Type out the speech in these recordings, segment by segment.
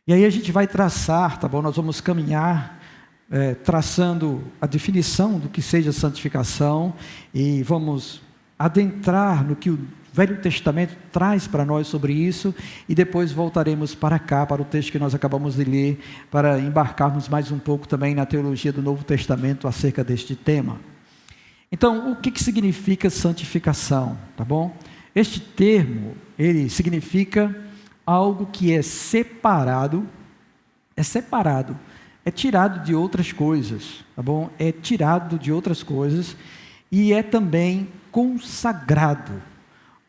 E aí a gente vai traçar, tá bom? Nós vamos caminhar, traçando a definição do que seja santificação, e vamos adentrar no que o Velho Testamento traz para nós sobre isso, e depois voltaremos para cá, para o texto que nós acabamos de ler, para embarcarmos mais um pouco também na teologia do Novo Testamento acerca deste tema. Então, o que significa santificação, tá bom? Este termo, ele significa algo que é separado, é tirado de outras coisas, tá bom? É tirado de outras coisas e é também consagrado,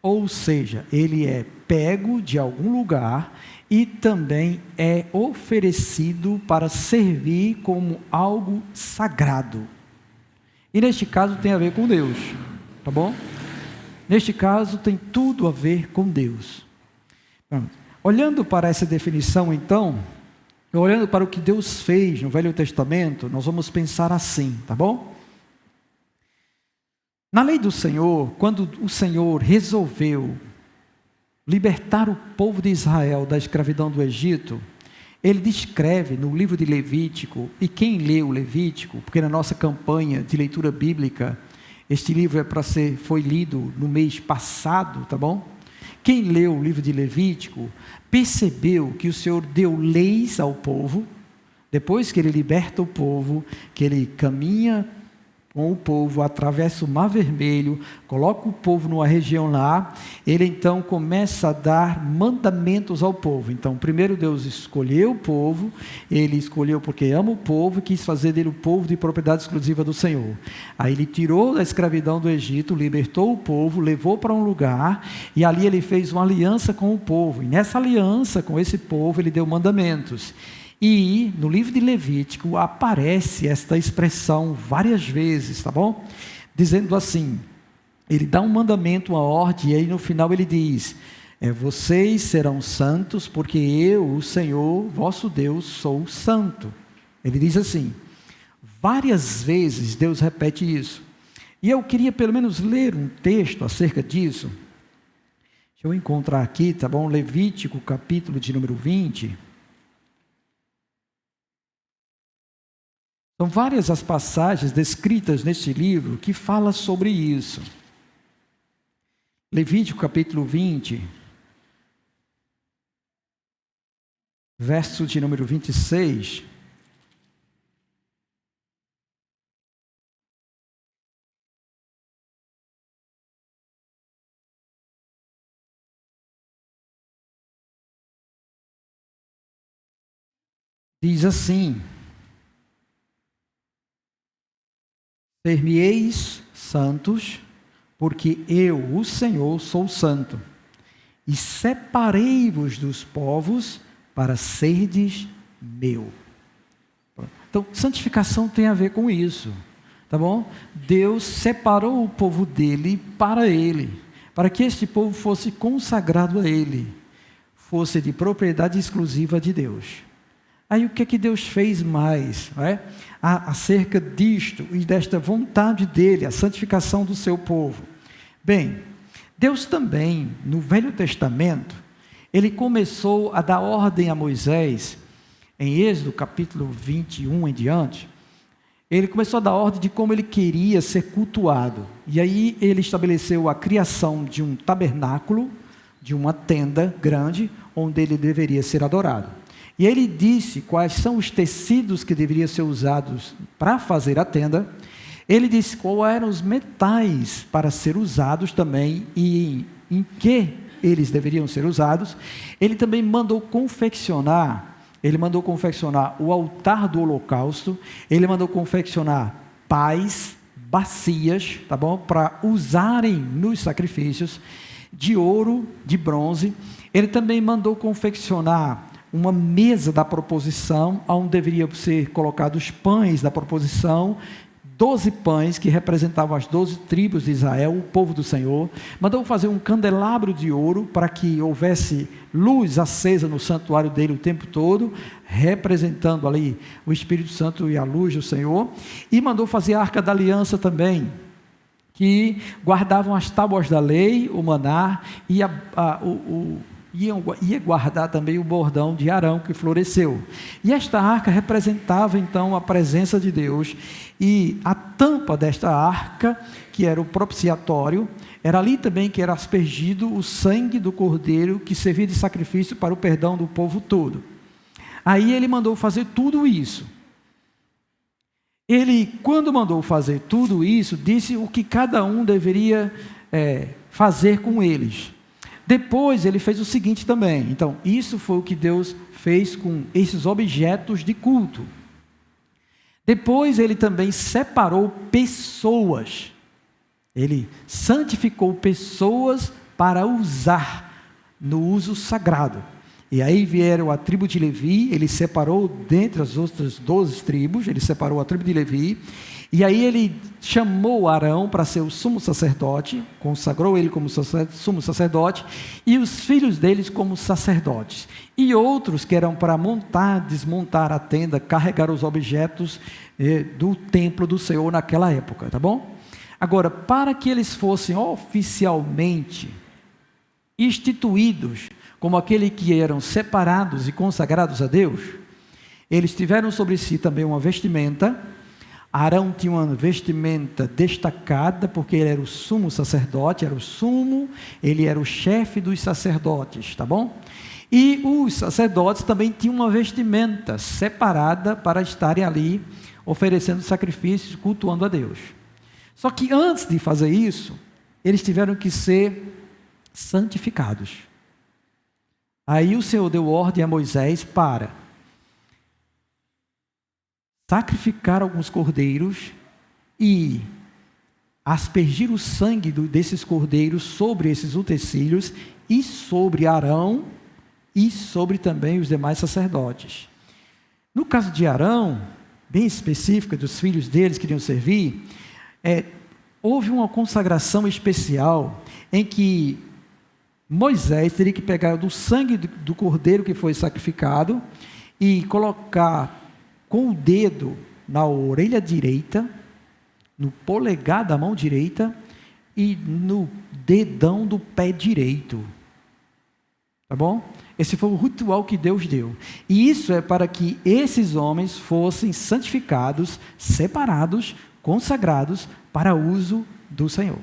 ou seja, ele é pego de algum lugar e também é oferecido para servir como algo sagrado. E neste caso tem a ver com Deus, tá bom? Neste caso tem tudo a ver com Deus. Olhando para essa definição então, olhando para o que Deus fez no Velho Testamento, nós vamos pensar assim, tá bom? Na lei do Senhor, quando o Senhor resolveu libertar o povo de Israel da escravidão do Egito, ele descreve no livro de Levítico, e quem lê o Levítico, porque na nossa campanha de leitura bíblica, este livro foi lido no mês passado, tá bom? Quem leu o livro de Levítico, percebeu que o Senhor deu leis ao povo, depois que ele liberta o povo, que ele caminha com o povo, atravessa o Mar Vermelho, coloca o povo numa região lá, ele então começa a dar mandamentos ao povo. Então, primeiro Deus escolheu o povo, ele escolheu porque ama o povo e quis fazer dele o povo de propriedade exclusiva do Senhor. Aí ele tirou da escravidão do Egito, libertou o povo, levou para um lugar, e ali ele fez uma aliança com o povo, e nessa aliança com esse povo ele deu mandamentos. E no livro de Levítico aparece esta expressão várias vezes, tá bom? Dizendo assim, ele dá um mandamento, uma ordem, e aí no final ele diz, vocês serão santos, porque eu, o Senhor, vosso Deus, sou santo. Ele diz assim, várias vezes Deus repete isso. E eu queria pelo menos ler um texto acerca disso. Deixa eu encontrar aqui, tá bom? Levítico, capítulo de número 20. São várias as passagens descritas neste livro que falam sobre isso. Levítico capítulo 20, verso de número 26. Diz assim, ser-me-eis santos, porque eu, o Senhor, sou santo, e separei-vos dos povos para serdes meu. Então, santificação tem a ver com isso, tá bom? Deus separou o povo dele, para que este povo fosse consagrado a ele, fosse de propriedade exclusiva de Deus. Aí o que é que Deus fez mais, não é? Acerca disto e desta vontade dele, a santificação do seu povo? Bem, Deus também, no Velho Testamento, ele começou a dar ordem a Moisés, em Êxodo capítulo 21 em diante, ele começou a dar ordem de como ele queria ser cultuado. E aí ele estabeleceu a criação de um tabernáculo, de uma tenda grande, onde ele deveria ser adorado. E ele disse quais são os tecidos que deveriam ser usados para fazer a tenda. Ele disse quais eram os metais para ser usados também e em que eles deveriam ser usados. Ele também mandou confeccionar o altar do holocausto. Ele mandou confeccionar pás, bacias, tá bom? Para usarem nos sacrifícios, de ouro, de bronze. Ele também mandou confeccionar uma mesa da proposição, onde deveriam ser colocados os pães da proposição, 12 pães que representavam as 12 tribos de Israel, o povo do Senhor. Mandou fazer um candelabro de ouro para que houvesse luz acesa no santuário dele o tempo todo, representando ali o Espírito Santo e a luz do Senhor. E mandou fazer a Arca da Aliança também, que guardavam as tábuas da lei, o maná e ia guardar também o bordão de Arão que floresceu. E esta arca representava então a presença de Deus, e a tampa desta arca, que era o propiciatório, era ali também que era aspergido o sangue do cordeiro que servia de sacrifício para o perdão do povo todo. Aí ele mandou fazer tudo isso. Ele, quando mandou fazer tudo isso, disse o que cada um deveria fazer com eles. Depois ele fez o seguinte também. Então, isso foi o que Deus fez com esses objetos de culto. Depois ele também separou pessoas. Ele santificou pessoas para usar no uso sagrado. E aí vieram a tribo de Levi, ele separou dentre as outras 12 tribos, ele separou a tribo de Levi, e aí ele chamou Arão para ser o sumo sacerdote, consagrou ele como sumo sacerdote, e os filhos deles como sacerdotes. E outros que eram para montar, desmontar a tenda, carregar os objetos do templo do Senhor naquela época, tá bom? Agora, para que eles fossem oficialmente instituídos como aqueles que eram separados e consagrados a Deus, eles tiveram sobre si também uma vestimenta. Arão tinha uma vestimenta destacada, porque ele era o sumo sacerdote, ele era o chefe dos sacerdotes, tá bom? E os sacerdotes também tinham uma vestimenta separada para estarem ali oferecendo sacrifícios, cultuando a Deus. Só que antes de fazer isso, eles tiveram que ser santificados. Aí o Senhor deu ordem a Moisés para sacrificar alguns cordeiros e aspergir o sangue desses cordeiros sobre esses utensílios e sobre Arão e sobre também os demais sacerdotes. No caso de Arão, bem específica, dos filhos deles que iriam servir, houve uma consagração especial em que Moisés teria que pegar do sangue do cordeiro que foi sacrificado e colocar com o dedo na orelha direita, no polegar da mão direita e no dedão do pé direito. Tá bom? Esse foi o ritual que Deus deu. E isso é para que esses homens fossem santificados, separados, consagrados para uso do Senhor.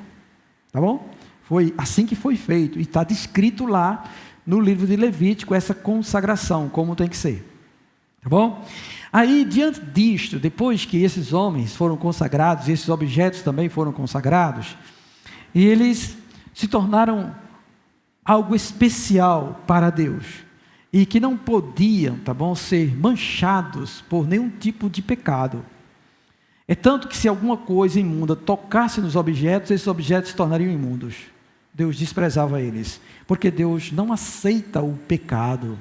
Tá bom? Foi assim que foi feito. E está descrito lá no livro de Levítico essa consagração, como tem que ser. Tá bom? Aí, diante disto, depois que esses homens foram consagrados, esses objetos também foram consagrados, e eles se tornaram algo especial para Deus, e que não podiam, tá bom, ser manchados por nenhum tipo de pecado. É tanto que se alguma coisa imunda tocasse nos objetos, esses objetos se tornariam imundos. Deus desprezava eles, porque Deus não aceita o pecado.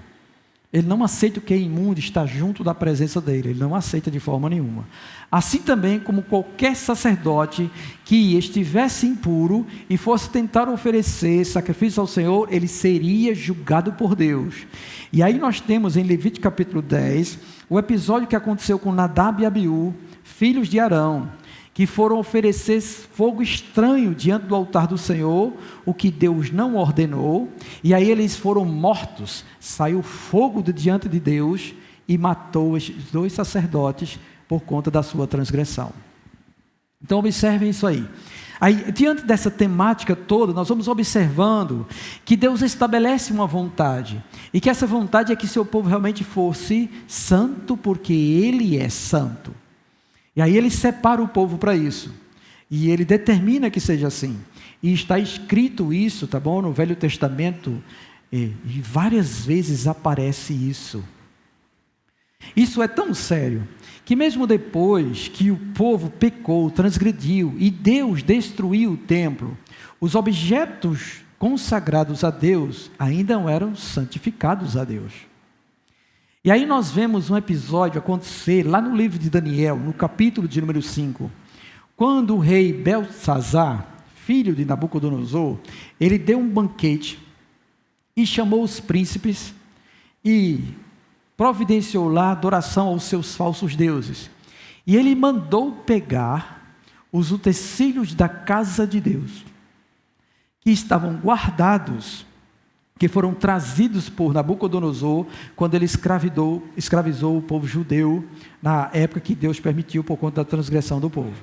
Ele não aceita o que é imundo estar junto da presença dele. Ele não aceita de forma nenhuma. Assim também como qualquer sacerdote que estivesse impuro e fosse tentar oferecer sacrifício ao Senhor, ele seria julgado por Deus. E aí nós temos em Levítico capítulo 10, o episódio que aconteceu com Nadab e Abiú, filhos de Arão, que foram oferecer fogo estranho diante do altar do Senhor, o que Deus não ordenou, e aí eles foram mortos, saiu fogo de diante de Deus, e matou os dois sacerdotes por conta da sua transgressão. Então observem isso aí. Aí, diante dessa temática toda, nós vamos observando que Deus estabelece uma vontade, e que essa vontade é que seu povo realmente fosse santo, porque Ele é santo. E aí ele separa o povo para isso. E ele determina que seja assim. E está escrito isso, tá bom? No Velho Testamento. E várias vezes aparece isso. Isso é tão sério, que mesmo depois que o povo pecou, transgrediu, e Deus destruiu o templo, os objetos consagrados a Deus ainda não eram santificados a Deus. E aí nós vemos um episódio acontecer lá no livro de Daniel, no capítulo de número 5, quando o rei Belsazar, filho de Nabucodonosor, ele deu um banquete e chamou os príncipes e providenciou lá adoração aos seus falsos deuses. E ele mandou pegar os utensílios da casa de Deus, que estavam guardados que foram trazidos por Nabucodonosor quando ele escravizou o povo judeu na época que Deus permitiu por conta da transgressão do povo.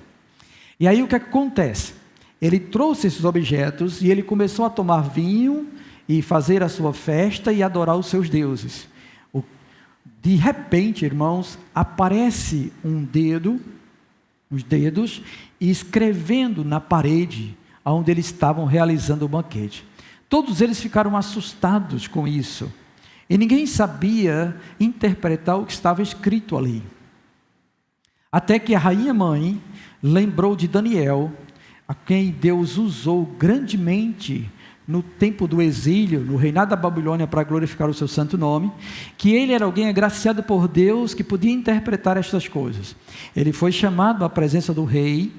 E aí o que acontece? Ele trouxe esses objetos e ele começou a tomar vinho e fazer a sua festa e adorar os seus deuses. De repente, irmãos, aparece os dedos, e escrevendo na parede onde eles estavam realizando o banquete. Todos eles ficaram assustados com isso, e ninguém sabia interpretar o que estava escrito ali. Até que a rainha mãe lembrou de Daniel, a quem Deus usou grandemente no tempo do exílio, no reinado da Babilônia, para glorificar o seu santo nome, que ele era alguém agraciado por Deus, que podia interpretar estas coisas. Ele foi chamado à presença do rei,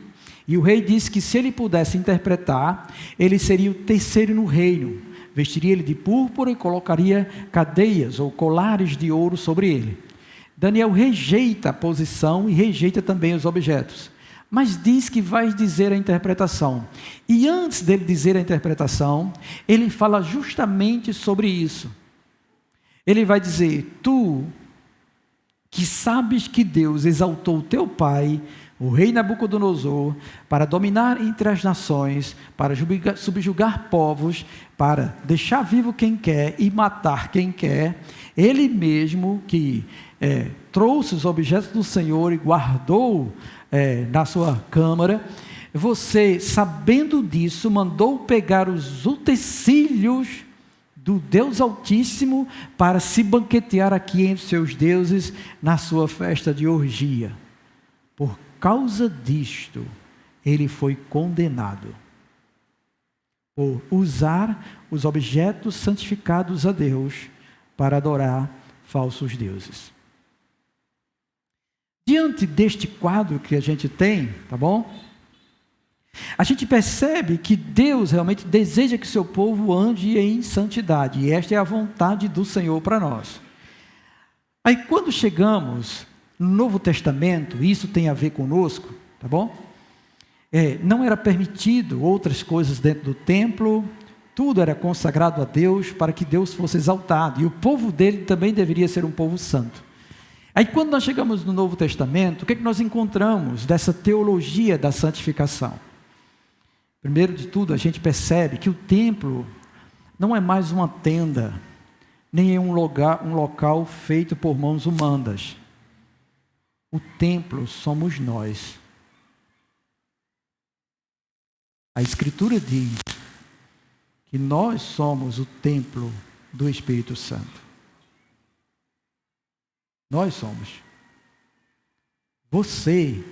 e o rei disse que se ele pudesse interpretar, ele seria o terceiro no reino, vestiria ele de púrpura e colocaria cadeias ou colares de ouro sobre ele. Daniel rejeita a posição e rejeita também os objetos, mas diz que vai dizer a interpretação. E antes dele dizer a interpretação, ele fala justamente sobre isso. Ele vai dizer: tu que sabes que Deus exaltou o teu pai, o rei Nabucodonosor, para dominar entre as nações, para subjugar povos, para deixar vivo quem quer e matar quem quer, ele mesmo que trouxe os objetos do Senhor e guardou na sua câmara, você, sabendo disso, mandou pegar os utensílios do Deus Altíssimo para se banquetear aqui entre seus deuses na sua festa de orgia. Por causa disto, ele foi condenado por usar os objetos santificados a Deus para adorar falsos deuses. Diante deste quadro que a gente tem, tá bom? A gente percebe que Deus realmente deseja que seu povo ande em santidade, e esta é a vontade do Senhor para nós. Aí quando chegamos no Novo Testamento, isso tem a ver conosco, tá bom? Não era permitido outras coisas dentro do templo, tudo era consagrado a Deus para que Deus fosse exaltado, e o povo dele também deveria ser um povo santo. Aí quando nós chegamos no Novo Testamento, o que é que nós encontramos dessa teologia da santificação? Primeiro de tudo, a gente percebe que o templo não é mais uma tenda, nem é um local feito por mãos humanas. O templo somos nós. A Escritura diz que nós somos o templo do Espírito Santo. Nós somos. Você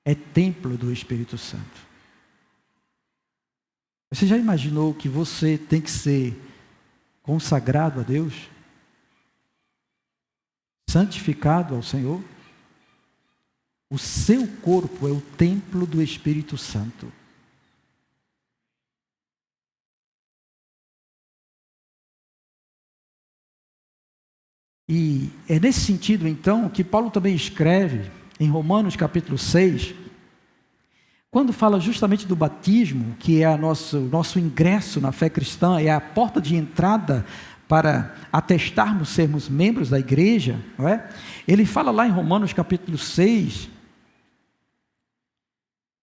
é templo do Espírito Santo. Você já imaginou que você tem que ser consagrado a Deus? Santificado ao Senhor? O seu corpo é o templo do Espírito Santo. E é nesse sentido, então, que Paulo também escreve em Romanos capítulo 6, quando fala justamente do batismo, que é nosso ingresso na fé cristã, é a porta de entrada para atestarmos sermos membros da igreja, não é? Ele fala lá em Romanos capítulo 6,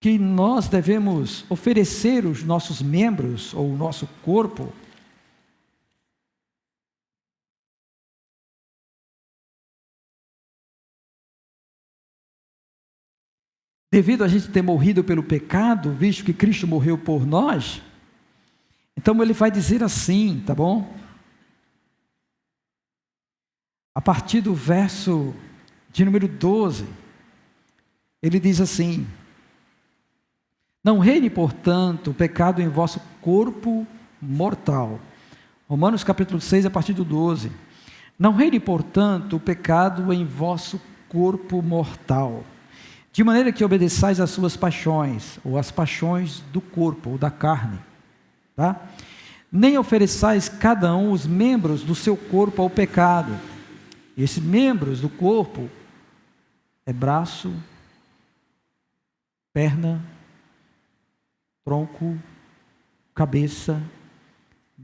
que nós devemos oferecer os nossos membros, ou o nosso corpo, devido a gente ter morrido pelo pecado, visto que Cristo morreu por nós. Então ele vai dizer assim, tá bom? A partir do verso de número 12, ele diz assim: não reine, portanto, o pecado em vosso corpo mortal. Romanos capítulo 6, a partir do 12. Não reine, portanto, o pecado em vosso corpo mortal, de maneira que obedeçais às suas paixões, ou às paixões do corpo, ou da carne, tá? Nem ofereçais cada um os membros do seu corpo ao pecado. Esses membros do corpo é braço, perna, tronco, cabeça,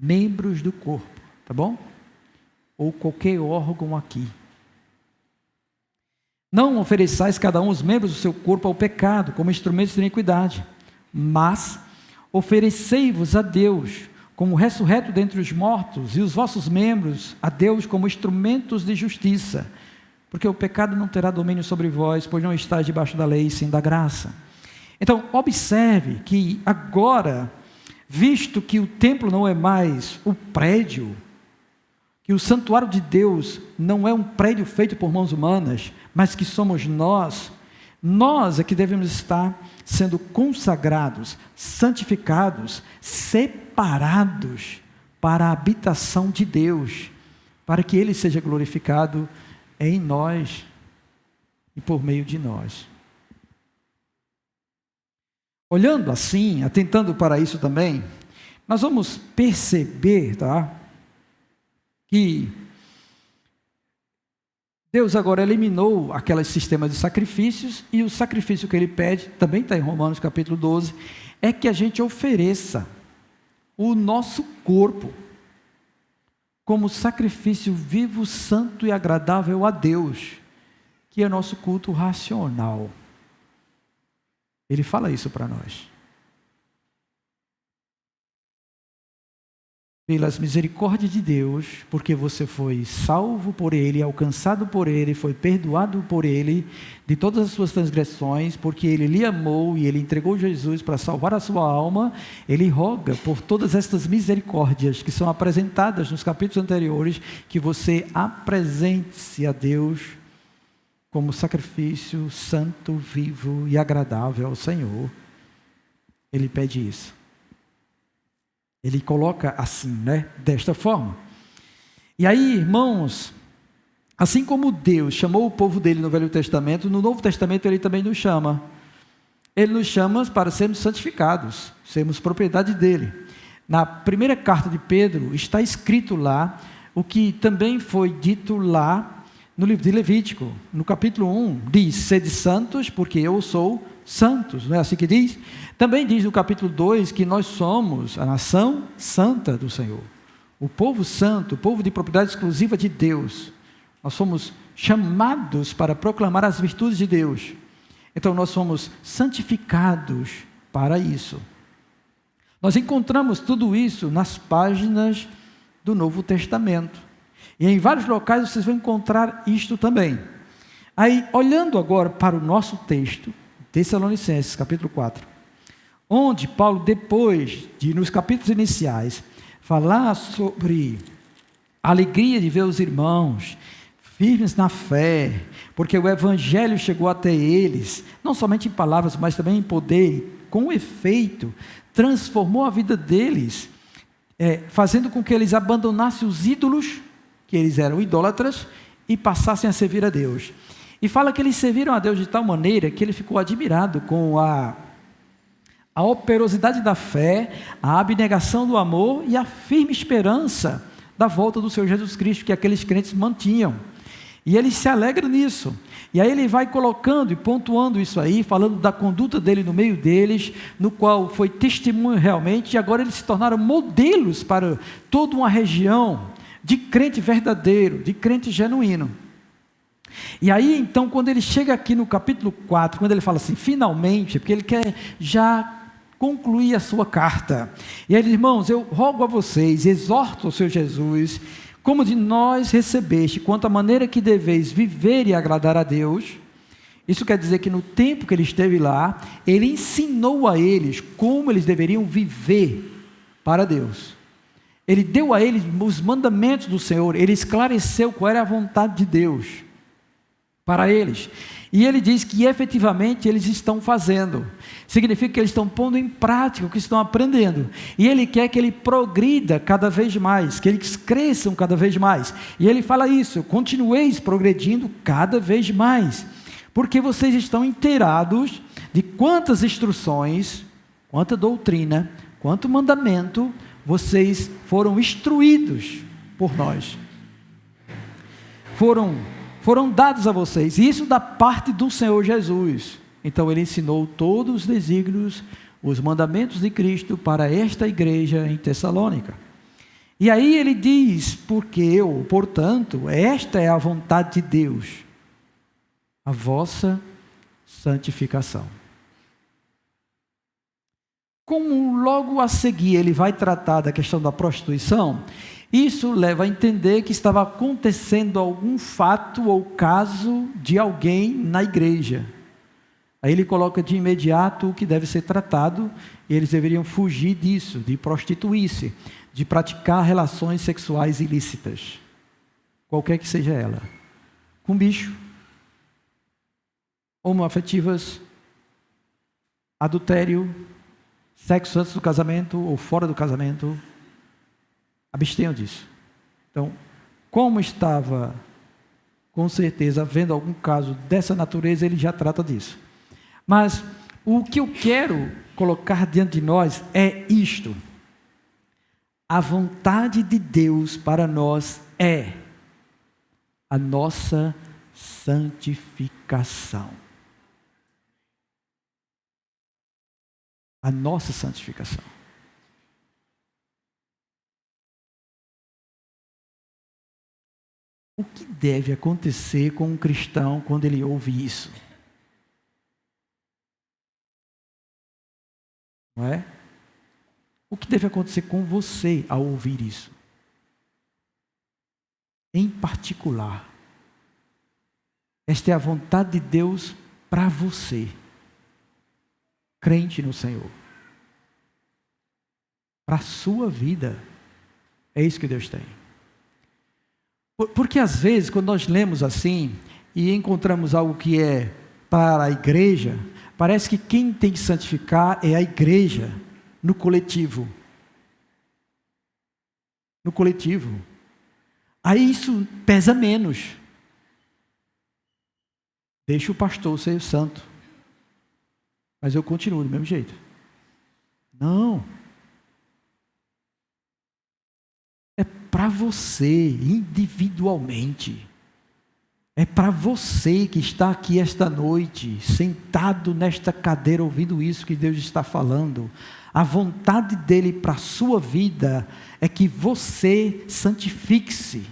membros do corpo, tá bom? Ou qualquer órgão aqui. Não ofereçais cada um os membros do seu corpo ao pecado, como instrumentos de iniquidade, mas oferecei-vos a Deus como ressurreto dentre os mortos, e os vossos membros a Deus como instrumentos de justiça, porque o pecado não terá domínio sobre vós, pois não estáis debaixo da lei, sim da graça. Então, observe que agora, visto que o templo não é mais o prédio, que o santuário de Deus não é um prédio feito por mãos humanas, mas que somos nós é que devemos estar sendo consagrados, santificados, separados para a habitação de Deus, para que Ele seja glorificado em nós e por meio de nós. Olhando assim, atentando para isso também, nós vamos perceber, tá, que Deus agora eliminou aqueles sistemas de sacrifícios, e o sacrifício que Ele pede, também está em Romanos capítulo 12, é que a gente ofereça o nosso corpo como sacrifício vivo, santo e agradável a Deus, que é nosso culto racional. Ele fala isso para nós. Pelas misericórdias de Deus, porque você foi salvo por Ele, alcançado por Ele, foi perdoado por Ele, de todas as suas transgressões, porque Ele lhe amou e Ele entregou Jesus para salvar a sua alma, Ele roga por todas estas misericórdias que são apresentadas nos capítulos anteriores, que você apresente-se a Deus como sacrifício santo, vivo e agradável ao Senhor. Ele pede isso. Ele coloca assim, desta forma. E aí, irmãos, assim como Deus chamou o povo dele no Velho Testamento, no Novo Testamento Ele também nos chama. Ele nos chama para sermos santificados, sermos propriedade dele. Na primeira carta de Pedro, está escrito lá, o que também foi dito lá no livro de Levítico, no capítulo 1, diz: sede santos, porque eu sou santos, não é assim que diz? Também diz no capítulo 2 que nós somos a nação santa do Senhor, o povo santo, o povo de propriedade exclusiva de Deus. Nós somos chamados para proclamar as virtudes de Deus, então nós somos santificados para isso. Nós encontramos tudo isso nas páginas do Novo Testamento, e em vários locais vocês vão encontrar isto também. Aí, olhando agora para o nosso texto, Tessalonicenses, capítulo 4, onde Paulo, depois de, nos capítulos iniciais, falar sobre a alegria de ver os irmãos firmes na fé, porque o Evangelho chegou até eles, não somente em palavras, mas também em poder, com efeito, transformou a vida deles, fazendo com que eles abandonassem os ídolos, que eles eram idólatras, e passassem a servir a Deus. E fala que eles serviram a Deus de tal maneira que ele ficou admirado com a operosidade da fé, a abnegação do amor e a firme esperança da volta do Senhor Jesus Cristo, que aqueles crentes mantinham. E ele se alegra nisso. E aí ele vai colocando e pontuando isso aí, falando da conduta dele no meio deles, no qual foi testemunho realmente, e agora eles se tornaram modelos para toda uma região de crente verdadeiro, de crente genuíno. E aí, então, quando ele chega aqui no capítulo 4, quando ele fala assim, finalmente, porque ele quer já concluir a sua carta. E aí ele diz: irmãos, eu rogo a vocês, exorto ao Senhor Jesus, como de nós recebeste, quanto à maneira que deveis viver e agradar a Deus. Isso quer dizer que no tempo que ele esteve lá, ele ensinou a eles como eles deveriam viver para Deus. Ele deu a eles os mandamentos do Senhor, ele esclareceu qual era a vontade de Deus para eles. E ele diz que efetivamente eles estão fazendo. Significa que eles estão pondo em prática o que estão aprendendo. E ele quer que ele progrida cada vez mais, que eles cresçam cada vez mais. E ele fala isso: continueis progredindo cada vez mais, porque vocês estão inteirados de quantas instruções, quanta doutrina, quanto mandamento vocês foram instruídos por nós. Foram dados a vocês, e isso da parte do Senhor Jesus. Então ele ensinou todos os desígnios, os mandamentos de Cristo para esta igreja em Tessalônica. E aí ele diz, porque eu, portanto, esta é a vontade de Deus, a vossa santificação. Como logo a seguir ele vai tratar da questão da prostituição, isso leva a entender que estava acontecendo algum fato ou caso de alguém na igreja. Aí ele coloca de imediato o que deve ser tratado, e eles deveriam fugir disso, de prostituir-se, de praticar relações sexuais ilícitas, qualquer que seja ela, com bicho, homoafetivas, adultério, sexo antes do casamento ou fora do casamento, abstenham disso. Então, como estava, com certeza, havendo algum caso dessa natureza, ele já trata disso. Mas o que eu quero colocar diante de nós é isto. A vontade de Deus para nós é a nossa santificação. A nossa santificação. O que deve acontecer com um cristão quando ele ouve isso? Não é? O que deve acontecer com você ao ouvir isso? Em particular, esta é a vontade de Deus para você, crente no Senhor. Para a sua vida, é isso que Deus tem. Porque às vezes, quando nós lemos assim, e encontramos algo que é para a igreja, parece que quem tem que santificar é a igreja, no coletivo. No coletivo. Aí isso pesa menos. Deixa o pastor ser santo. Mas eu continuo do mesmo jeito. Não. É para você, individualmente. É para você que está aqui esta noite, sentado nesta cadeira, ouvindo isso que Deus está falando. A vontade dele para a sua vida é que você santifique-se.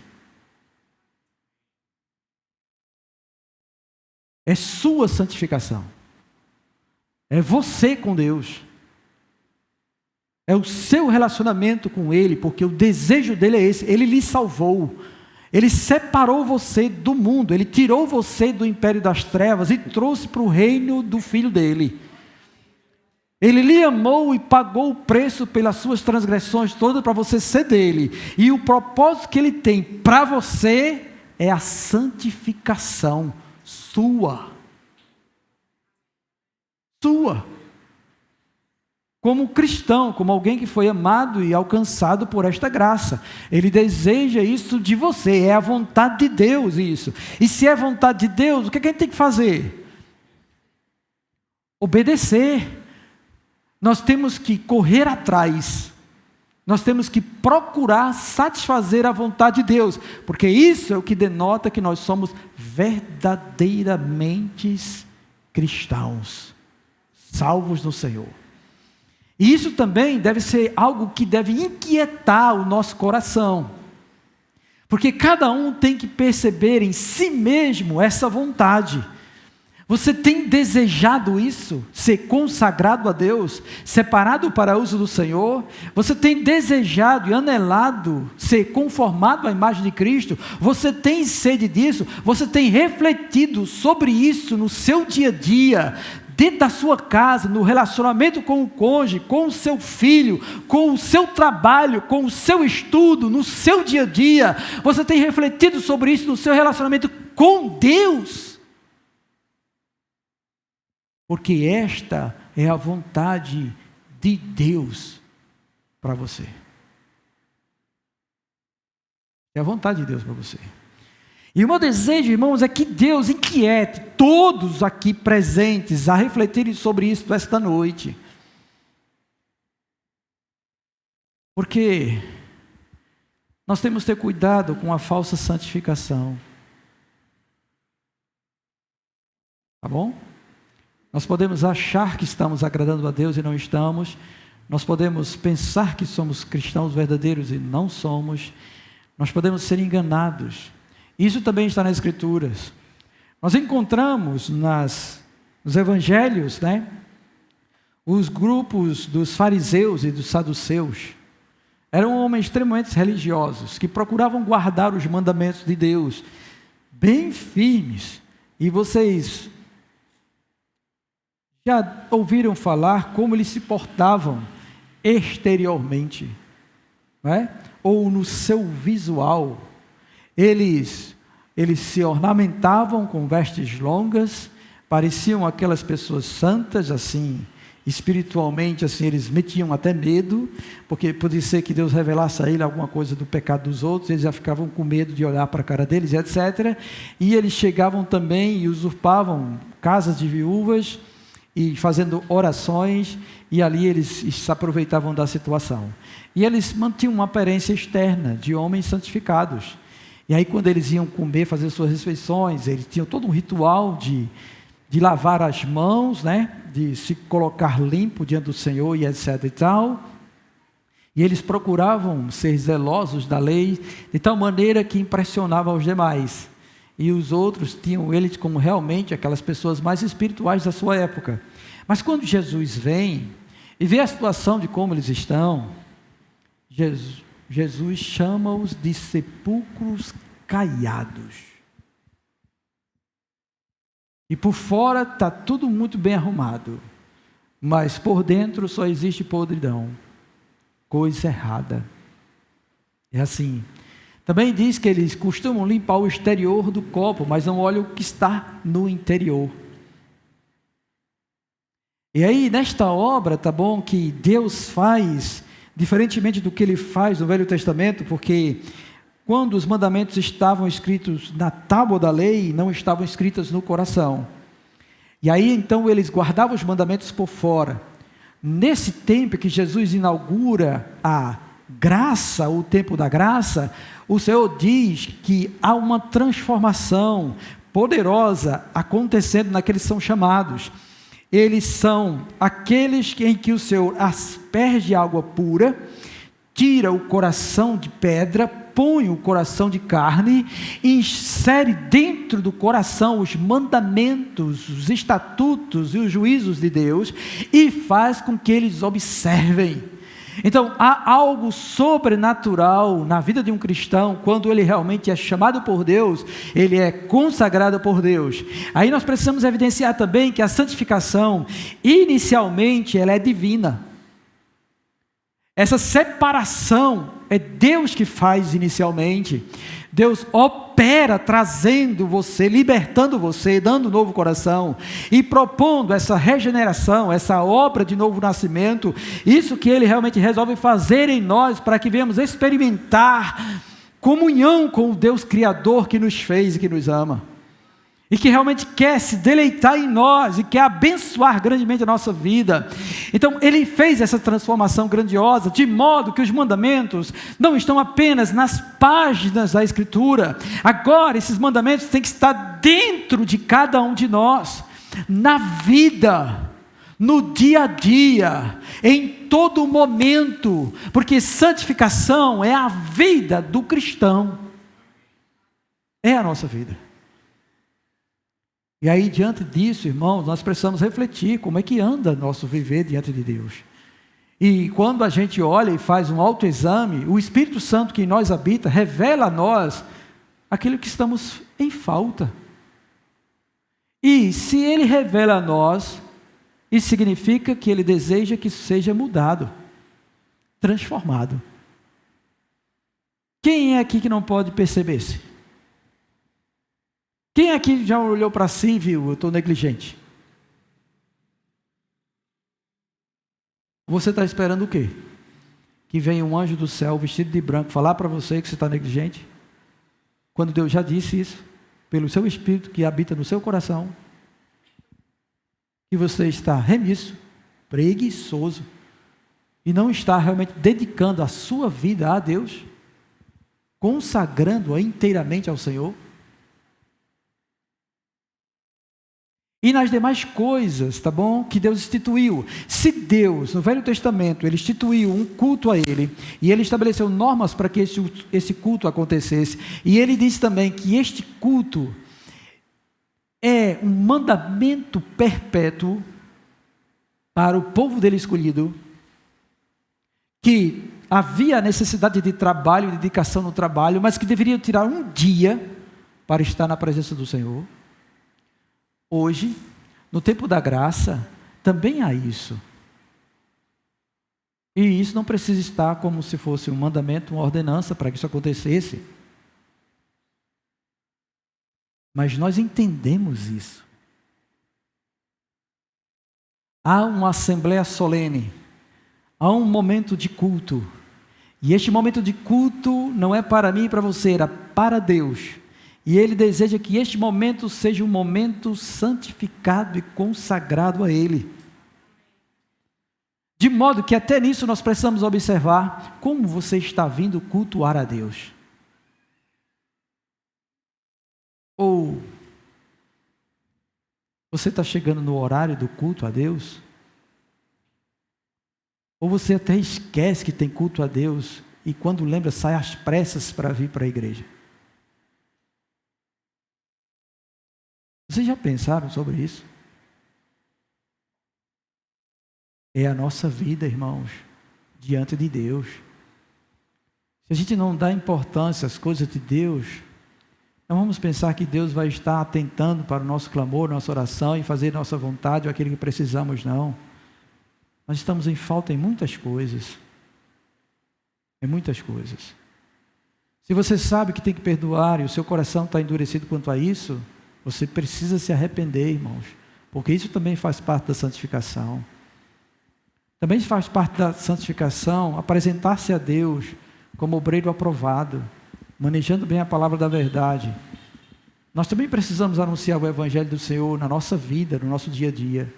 É sua santificação. É você com Deus. É o seu relacionamento com Ele, porque o desejo dele é esse. Ele lhe salvou. Ele separou você do mundo. Ele tirou você do império das trevas e trouxe para o reino do Filho dele. Ele lhe amou e pagou o preço pelas suas transgressões todas para você ser dele. E o propósito que ele tem para você é a santificação sua. Sua. Como cristão, como alguém que foi amado e alcançado por esta graça. Ele deseja isso de você, é a vontade de Deus isso. E se é vontade de Deus, o que a gente tem que fazer? Obedecer. Nós temos que correr atrás. Nós temos que procurar satisfazer a vontade de Deus. Porque isso é o que denota que nós somos verdadeiramente cristãos. Salvos no Senhor. E isso também deve ser algo que deve inquietar o nosso coração. Porque cada um tem que perceber em si mesmo essa vontade. Você tem desejado isso? Ser consagrado a Deus? Separado para o uso do Senhor? Você tem desejado e anelado ser conformado à imagem de Cristo? Você tem sede disso? Você tem refletido sobre isso no seu dia a dia? Dentro da sua casa, no relacionamento com o cônjuge, com o seu filho, com o seu trabalho, com o seu estudo, no seu dia a dia, você tem refletido sobre isso no seu relacionamento com Deus? Porque esta é a vontade de Deus para você. É a vontade de Deus para você. E o meu desejo, irmãos, é que Deus inquiete todos aqui presentes a refletirem sobre isso esta noite. Porque nós temos que ter cuidado com a falsa santificação. Tá bom? Nós podemos achar que estamos agradando a Deus e não estamos. nós podemos pensar que somos cristãos verdadeiros e não somos, nós podemos ser enganados. Isso também está nas Escrituras. Nós encontramos nos evangelhos, os grupos dos fariseus e dos saduceus. Eram homens extremamente religiosos, que procuravam guardar os mandamentos de Deus, bem firmes. E vocês já ouviram falar como eles se portavam exteriormente, ou no seu visual? Eles se ornamentavam com vestes longas, pareciam aquelas pessoas santas, assim, espiritualmente, assim, eles metiam até medo, porque podia ser que Deus revelasse a ele alguma coisa do pecado dos outros, eles já ficavam com medo de olhar para a cara deles, etc. E eles chegavam também e usurpavam casas de viúvas, e fazendo orações, e ali eles se aproveitavam da situação. E eles mantinham uma aparência externa de homens santificados. E aí quando eles iam comer, fazer suas refeições, eles tinham todo um ritual de lavar as mãos, de se colocar limpo diante do Senhor e etc e tal. E eles procuravam ser zelosos da lei, de tal maneira que impressionava os demais. E os outros tinham eles como realmente aquelas pessoas mais espirituais da sua época. Mas quando Jesus vem e vê a situação de como eles estão, Jesus chama-os de sepulcros caiados. E por fora está tudo muito bem arrumado, mas por dentro só existe podridão, coisa errada. É assim. Também diz que eles costumam limpar o exterior do copo, mas não olham o que está no interior. E aí, nesta obra, tá bom, que Deus faz, diferentemente do que Ele faz no Velho Testamento, porque quando os mandamentos estavam escritos na tábua da lei, não estavam escritos no coração. E aí, então, eles guardavam os mandamentos por fora. Nesse tempo que Jesus inaugura a graça, o tempo da graça, o Senhor diz que há uma transformação poderosa acontecendo naqueles que são chamados. Eles são aqueles em que o Senhor asperge água pura, tira o coração de pedra, põe o coração de carne, insere dentro do coração os mandamentos, os estatutos e os juízos de Deus e faz com que eles observem. Então, há algo sobrenatural na vida de um cristão, quando ele realmente é chamado por Deus, ele é consagrado por Deus. Aí nós precisamos evidenciar também que a santificação, inicialmente, ela é divina. Essa separação é Deus que faz inicialmente. Deus opera trazendo você, libertando você, dando um novo coração e propondo essa regeneração, essa obra de novo nascimento, isso que Ele realmente resolve fazer em nós para que venhamos experimentar comunhão com o Deus Criador que nos fez e que nos ama. E que realmente quer se deleitar em nós e quer abençoar grandemente a nossa vida. Então Ele fez essa transformação grandiosa, de modo que os mandamentos não estão apenas nas páginas da Escritura. Agora esses mandamentos têm que estar dentro de cada um de nós, na vida, no dia a dia, em todo momento, porque santificação é a vida do cristão, é a nossa vida. E aí, diante disso, irmãos, nós precisamos refletir como é que anda nosso viver diante de Deus. E quando a gente olha e faz um autoexame, o Espírito Santo que em nós habita, revela a nós aquilo que estamos em falta. E se Ele revela a nós, isso significa que Ele deseja que isso seja mudado, transformado. Quem é aqui que não pode perceber-se? Quem aqui já olhou para si e viu, eu estou negligente? Você está esperando o quê? Que venha um anjo do céu vestido de branco falar para você que você está negligente? Quando Deus já disse isso, pelo seu Espírito que habita no seu coração, que você está remisso, preguiçoso, e não está realmente dedicando a sua vida a Deus, consagrando-a inteiramente ao Senhor. E nas demais coisas, tá bom? Que Deus instituiu. Se Deus, no Velho Testamento, Ele instituiu um culto a Ele, e Ele estabeleceu normas para que esse culto acontecesse, e Ele disse também que este culto é um mandamento perpétuo para o povo dele escolhido, que havia necessidade de trabalho, de dedicação no trabalho, mas que deveriam tirar um dia para estar na presença do Senhor. Hoje, no tempo da graça, também há isso. E isso não precisa estar como se fosse um mandamento, uma ordenança para que isso acontecesse. Mas nós entendemos isso. Há uma assembleia solene, há um momento de culto. E este momento de culto não é para mim e para você, era para Deus. E Ele deseja que este momento seja um momento santificado e consagrado a Ele. De modo que até nisso nós precisamos observar como você está vindo cultuar a Deus. Ou você está chegando no horário do culto a Deus? Ou você até esquece que tem culto a Deus e quando lembra sai às pressas para vir para a igreja? Vocês já pensaram sobre isso? É a nossa vida, irmãos, diante de Deus. Se a gente não dá importância às coisas de Deus, não vamos pensar que Deus vai estar atentando para o nosso clamor, nossa oração e fazer nossa vontade ou aquilo que precisamos, não. Nós estamos em falta em muitas coisas. Em muitas coisas. Se você sabe que tem que perdoar e o seu coração está endurecido quanto a isso, você precisa se arrepender, irmãos, porque isso também faz parte da santificação. Também faz parte da santificação apresentar-se a Deus como obreiro aprovado, manejando bem a palavra da verdade. Nós também precisamos anunciar o Evangelho do Senhor na nossa vida, no nosso dia a dia.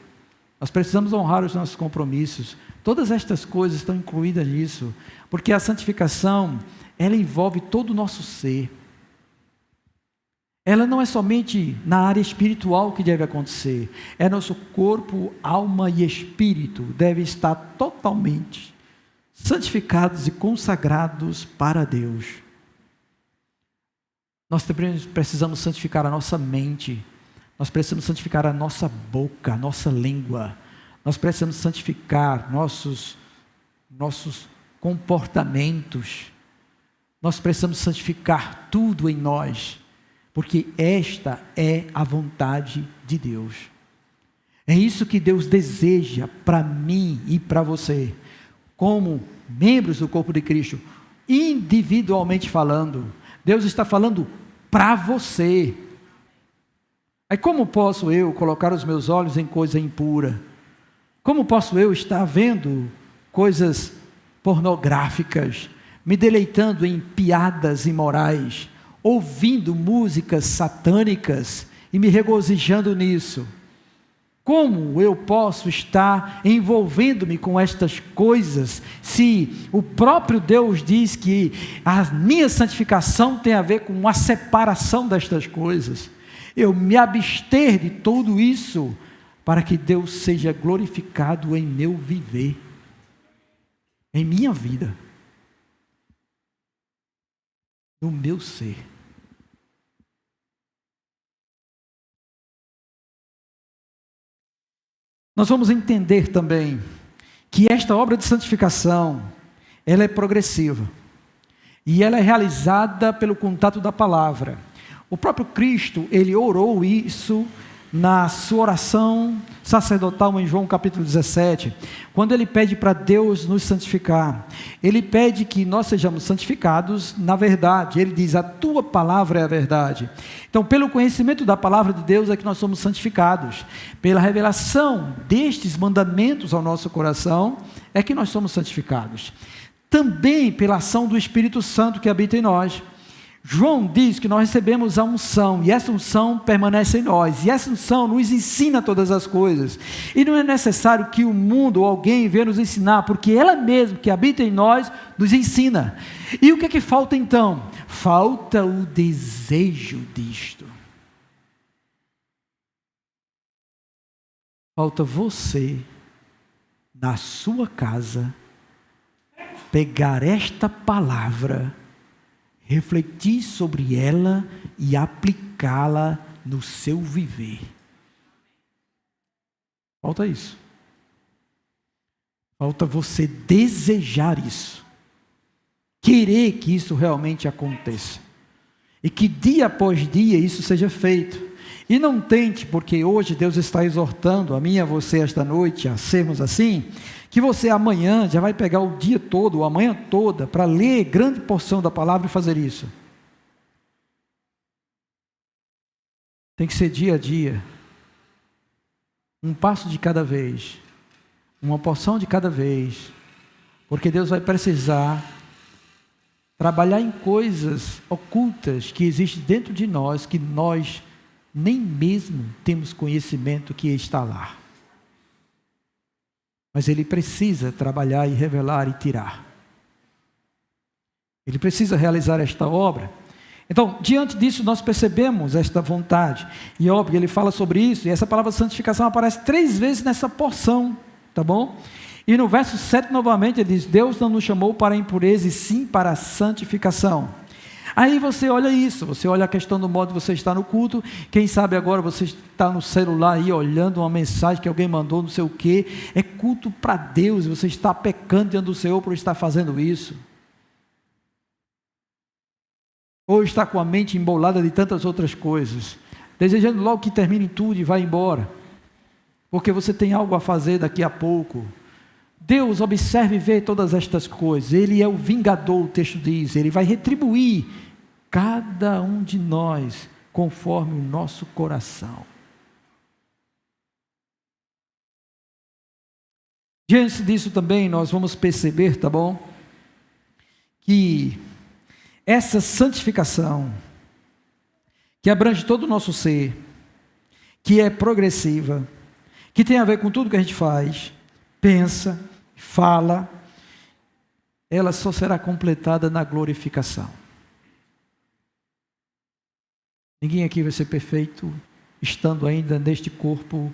Nós precisamos honrar os nossos compromissos. Todas estas coisas estão incluídas nisso, porque a santificação, ela envolve todo o nosso ser. Ela não é somente na área espiritual que deve acontecer, é nosso corpo, alma e espírito devem estar totalmente santificados e consagrados para Deus. Nós também precisamos santificar a nossa mente, nós precisamos santificar a nossa boca, a nossa língua, nós precisamos santificar nossos comportamentos, nós precisamos santificar tudo em nós, porque esta é a vontade de Deus. É isso que Deus deseja para mim e para você, como membros do corpo de Cristo, individualmente falando. Deus está falando para você. Aí como posso eu colocar os meus olhos em coisa impura? Como posso eu estar vendo coisas pornográficas, me deleitando em piadas imorais, ouvindo músicas satânicas e me regozijando nisso? Como eu posso estar envolvendo-me com estas coisas, se o próprio Deus diz que a minha santificação tem a ver com a separação destas coisas? Eu me abster de tudo isso, para que Deus seja glorificado em meu viver, em minha vida, no meu ser. Nós vamos entender também que esta obra de santificação, ela é progressiva. E ela é realizada pelo contato da palavra. O próprio Cristo, ele orou isso na sua oração sacerdotal em João capítulo 17, quando ele pede para Deus nos santificar. Ele pede que nós sejamos santificados na verdade. Ele diz: a tua palavra é a verdade. Então, pelo conhecimento da palavra de Deus é que nós somos santificados. Pela revelação destes mandamentos ao nosso coração é que nós somos santificados. Também pela ação do Espírito Santo que habita em nós. João diz que nós recebemos a unção, e essa unção permanece em nós, e essa unção nos ensina todas as coisas, e não é necessário que o mundo ou alguém venha nos ensinar, porque ela mesma que habita em nós, nos ensina. E o que é que falta então? Falta o desejo disto. Falta você, na sua casa, pegar esta palavra, refletir sobre ela e aplicá-la no seu viver. Falta isso. Falta você desejar isso. Querer que isso realmente aconteça. E que dia após dia isso seja feito. E não tente, porque hoje Deus está exortando a mim e a você esta noite a sermos assim, que você amanhã já vai pegar o dia todo, ou a manhã toda, para ler grande porção da palavra e fazer isso. Tem que ser dia a dia. Um passo de cada vez. Uma porção de cada vez. Porque Deus vai precisar trabalhar em coisas ocultas que existem dentro de nós, que nós nem mesmo temos conhecimento que está lá. Mas Ele precisa trabalhar e revelar e tirar. Ele precisa realizar esta obra. Então, diante disso, nós percebemos esta vontade. E óbvio, ele fala sobre isso, e essa palavra santificação aparece 3 vezes nessa porção, tá bom? E no verso 7, novamente, ele diz: Deus não nos chamou para a impureza, e sim para a santificação. Aí você olha isso, você olha a questão do modo de você estar no culto. Quem sabe agora você está no celular aí, olhando uma mensagem que alguém mandou, não sei o quê. É culto para Deus, e você está pecando diante do Senhor por estar fazendo isso. Ou está com a mente embolada de tantas outras coisas, desejando logo que termine tudo e vá embora, porque você tem algo a fazer daqui a pouco. Deus observa e vê todas estas coisas. Ele é o vingador, o texto diz. Ele vai retribuir cada um de nós conforme o nosso coração. Diante disso também nós vamos perceber, tá bom? Que essa santificação, que abrange todo o nosso ser, que é progressiva, que tem a ver com tudo que a gente faz, pensa, fala, ela só será completada na glorificação. Ninguém aqui vai ser perfeito, estando ainda neste corpo,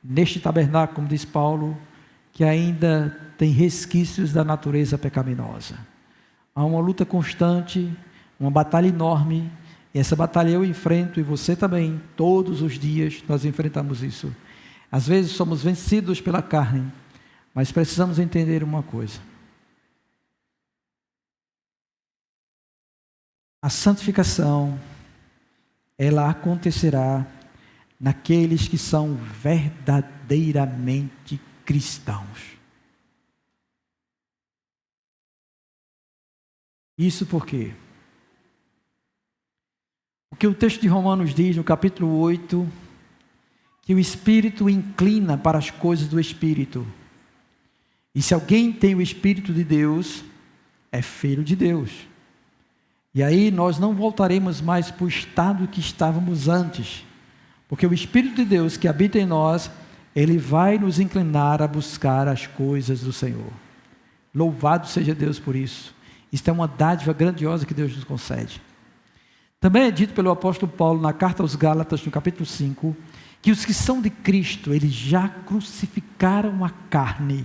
neste tabernáculo, como diz Paulo, que ainda tem resquícios da natureza pecaminosa. Há uma luta constante, uma batalha enorme, e essa batalha eu enfrento, e você também, todos os dias nós enfrentamos isso. Às vezes somos vencidos pela carne, mas precisamos entender uma coisa. A santificação, ela acontecerá naqueles que são verdadeiramente cristãos. Isso por quê? Porque o texto de Romanos diz, no capítulo 8, que o Espírito inclina para as coisas do Espírito. E se alguém tem o Espírito de Deus, é filho de Deus. E aí nós não voltaremos mais para o estado que estávamos antes. Porque o Espírito de Deus que habita em nós, ele vai nos inclinar a buscar as coisas do Senhor. Louvado seja Deus por isso. Isto é uma dádiva grandiosa que Deus nos concede. Também é dito pelo apóstolo Paulo na carta aos Gálatas, no capítulo 5, que os que são de Cristo, eles já crucificaram a carne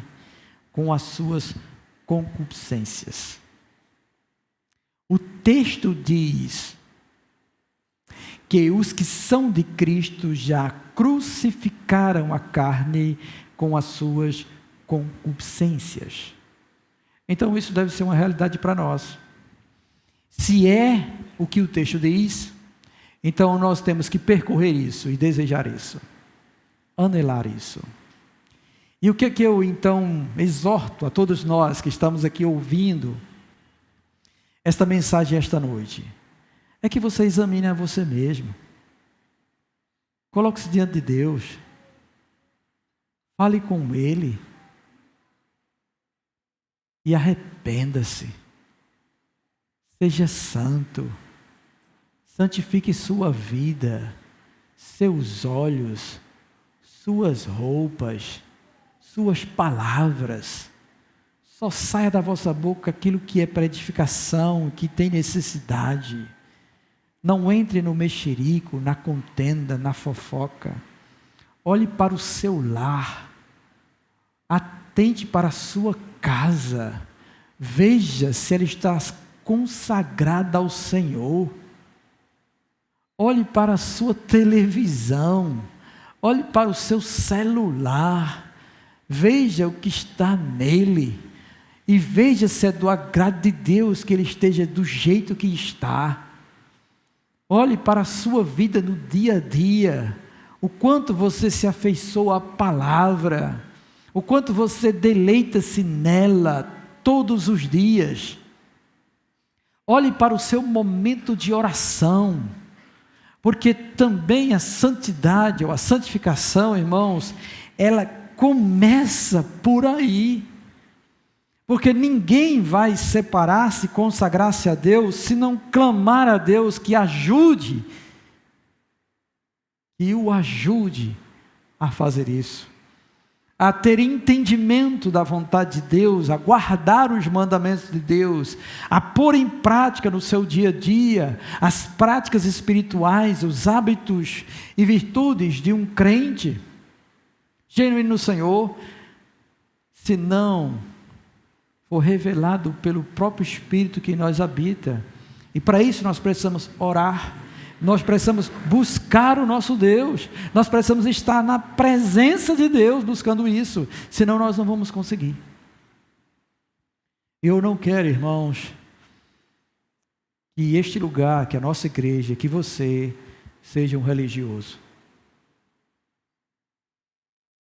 com as suas concupiscências. O texto diz que os que são de Cristo já crucificaram a carne com as suas concupiscências. Então isso deve ser uma realidade para nós. Se é o que o texto diz, então nós temos que percorrer isso e desejar isso, anelar isso. E o que é que eu então exorto a todos nós que estamos aqui ouvindo esta mensagem esta noite? É que você examine a você mesmo. Coloque-se diante de Deus. Fale com Ele. E arrependa-se. Seja santo. Santifique sua vida, seus olhos, suas roupas, suas palavras. Só saia da vossa boca aquilo que é para edificação, que tem necessidade. Não entre no mexerico, na contenda, na fofoca. Olhe para o seu lar. Atente para a sua casa. Veja se ela está consagrada ao Senhor. Olhe para a sua televisão. Olhe para o seu celular. Veja o que está nele. E veja se é do agrado de Deus que ele esteja do jeito que está. Olhe para a sua vida no dia a dia. O quanto você se afeiçoa à palavra. O quanto você deleita-se nela todos os dias. Olhe para o seu momento de oração. Porque também a santidade ou a santificação, irmãos, ela começa por aí. Porque ninguém vai separar-se, consagrar-se a Deus, se não clamar a Deus que ajude, e o ajude a fazer isso. A ter entendimento da vontade de Deus, a guardar os mandamentos de Deus, a pôr em prática no seu dia a dia, as práticas espirituais, os hábitos e virtudes de um crente, genuíno no Senhor, se não for revelado pelo próprio Espírito que em nós habita. E para isso nós precisamos orar, nós precisamos buscar o nosso Deus, nós precisamos estar na presença de Deus buscando isso, senão nós não vamos conseguir. Eu não quero, irmãos, que este lugar, que a nossa igreja, que você seja um religioso.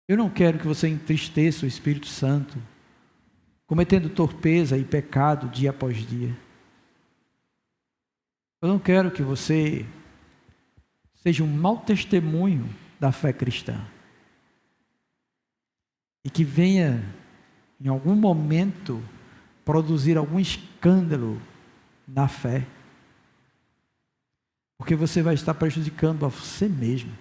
Eu não quero que você entristeça o Espírito Santo, cometendo torpeza e pecado dia após dia. Eu não quero que você seja um mau testemunho da fé cristã. E que venha, em algum momento, produzir algum escândalo na fé. Porque você vai estar prejudicando a você mesmo.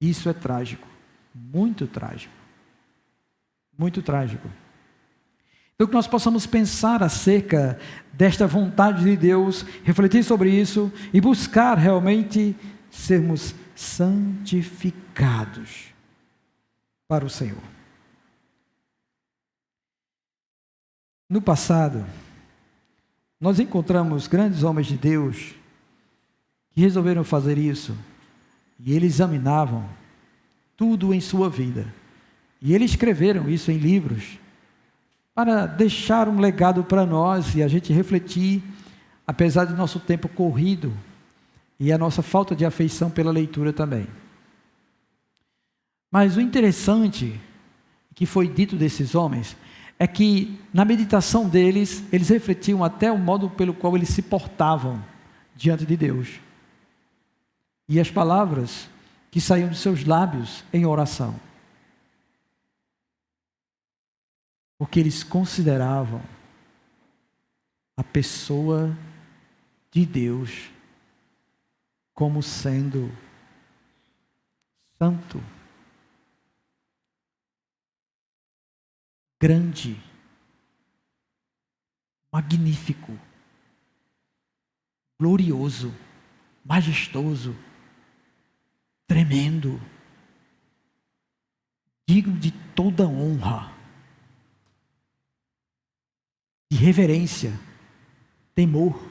Isso é trágico, muito trágico. Muito trágico. Então que nós possamos pensar acerca desta vontade de Deus, refletir sobre isso e buscar realmente sermos santificados para o Senhor. No passado, nós encontramos grandes homens de Deus que resolveram fazer isso e eles examinavam tudo em sua vida. E eles escreveram isso em livros, para deixar um legado para nós e a gente refletir, apesar do nosso tempo corrido e a nossa falta de afeição pela leitura também. Mas o interessante que foi dito desses homens é que na meditação deles, eles refletiam até o modo pelo qual eles se portavam diante de Deus. E as palavras que saíam dos seus lábios em oração. Porque eles consideravam a pessoa de Deus como sendo santo, grande, magnífico, glorioso, majestoso, tremendo, digno de toda honra, de reverência, temor.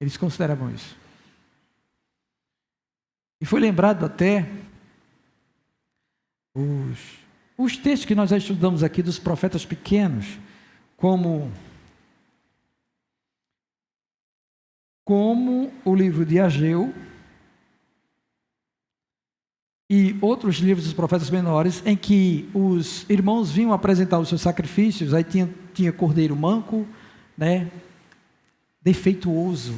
Eles consideravam isso. E foi lembrado até os textos que nós já estudamos aqui dos profetas pequenos, como o livro de Ageu e outros livros dos profetas menores, em que os irmãos vinham apresentar os seus sacrifícios, aí tinha cordeiro manco, né, defeituoso.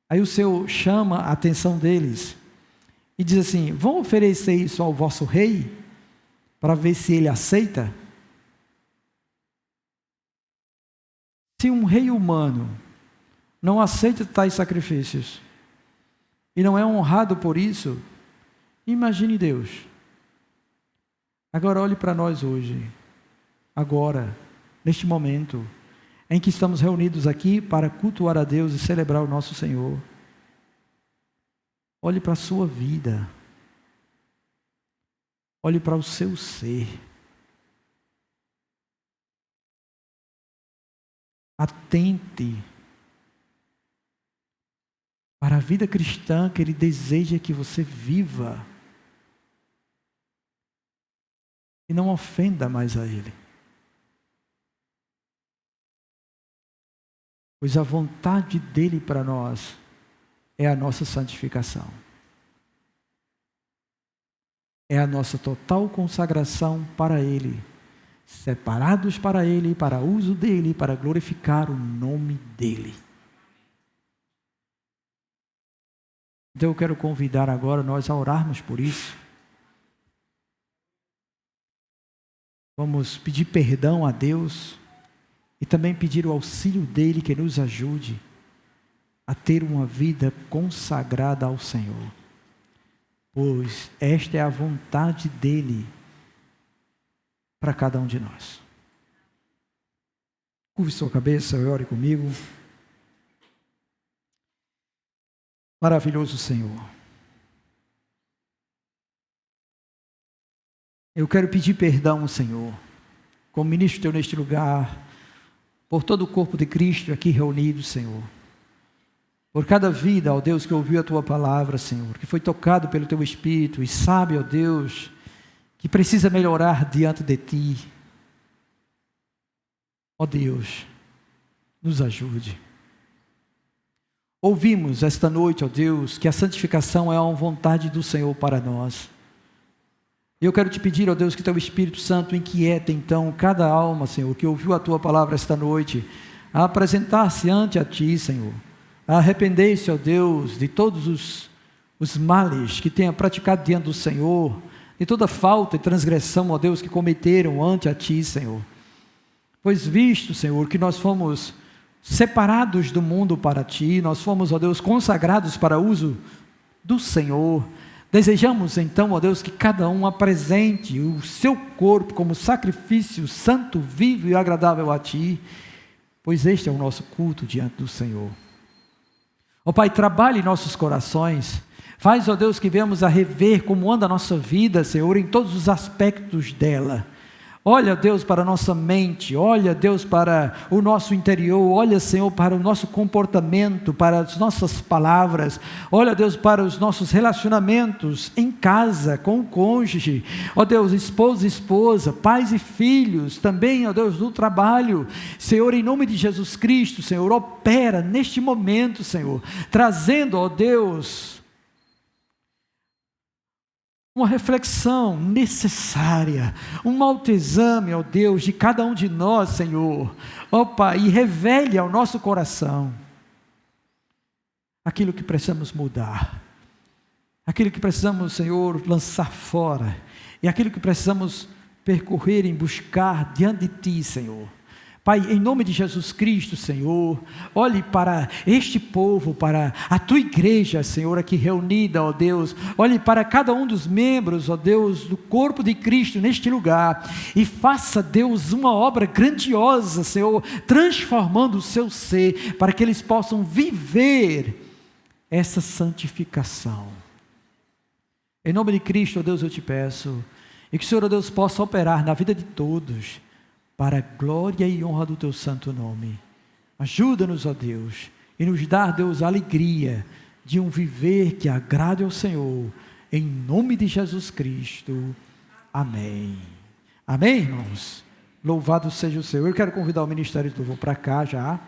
Aí o Senhor chama a atenção deles e diz assim: vão oferecer isso ao vosso rei, para ver se ele aceita? Se um rei humano não aceita tais sacrifícios, e não é honrado por isso, imagine Deus. Agora olhe para nós hoje, agora, neste momento, em que estamos reunidos aqui para cultuar a Deus e celebrar o nosso Senhor. Olhe para a sua vida. Olhe para o seu ser. Atente para a vida cristã que Ele deseja que você viva. E não ofenda mais a Ele. Pois a vontade dEle para nós é a nossa santificação. É a nossa total consagração para Ele. Separados para Ele, para uso dEle, para glorificar o nome dEle. Então eu quero convidar agora nós a orarmos por isso. Vamos pedir perdão a Deus e também pedir o auxílio dEle que nos ajude a ter uma vida consagrada ao Senhor. Pois esta é a vontade dEle para cada um de nós. Curve sua cabeça e ore comigo. Maravilhoso Senhor. Eu quero pedir perdão, Senhor, como ministro teu neste lugar, por todo o corpo de Cristo aqui reunido, Senhor. Por cada vida, ó Deus, que ouviu a tua palavra, Senhor, que foi tocado pelo teu Espírito e sabe, ó Deus, que precisa melhorar diante de ti. Ó Deus, nos ajude. Ouvimos esta noite, ó Deus, que a santificação é uma vontade do Senhor para nós. E eu quero te pedir, ó Deus, que teu Espírito Santo inquieta então cada alma, Senhor, que ouviu a tua palavra esta noite, a apresentar-se ante a ti, Senhor, a arrepender-se, ó Deus, de todos os males que tenha praticado diante do Senhor, de toda falta e transgressão, ó Deus, que cometeram ante a ti, Senhor. Pois visto, Senhor, que nós fomos separados do mundo para ti, nós fomos, ó Deus, consagrados para uso do Senhor. Desejamos então, ó Deus, que cada um apresente o seu corpo como sacrifício santo, vivo e agradável a ti, pois este é o nosso culto diante do Senhor. Ó Pai, trabalhe em nossos corações, faz, ó Deus, que venhamos a rever como anda a nossa vida, Senhor, em todos os aspectos dela. Olha, Deus, para a nossa mente, olha, Deus, para o nosso interior, olha, Senhor, para o nosso comportamento, para as nossas palavras, olha, Deus, para os nossos relacionamentos em casa, com o cônjuge, ó Deus, esposo e esposa, pais e filhos, também, ó Deus, no trabalho. Senhor, em nome de Jesus Cristo, Senhor, opera neste momento, Senhor, trazendo, ó Deus, uma reflexão necessária, um autoexame, ó Deus, de cada um de nós, Senhor, ó Pai, e revele ao nosso coração aquilo que precisamos mudar, aquilo que precisamos, Senhor, lançar fora, e aquilo que precisamos percorrer em buscar diante de Ti, Senhor. Pai, em nome de Jesus Cristo, Senhor, olhe para este povo, para a Tua igreja, Senhor, aqui reunida, ó Deus, olhe para cada um dos membros, ó Deus, do corpo de Cristo neste lugar, e faça, Deus, uma obra grandiosa, Senhor, transformando o seu ser, para que eles possam viver essa santificação. Em nome de Cristo, ó Deus, eu te peço, e que o Senhor, ó Deus, possa operar na vida de todos, para a glória e honra do Teu santo nome. Ajuda-nos, ó Deus, e nos dá, Deus, a alegria de um viver que agrade ao Senhor, em nome de Jesus Cristo. Amém. Amém, irmãos? Louvado seja o Senhor. Eu quero convidar o Ministério do Louvor para cá já.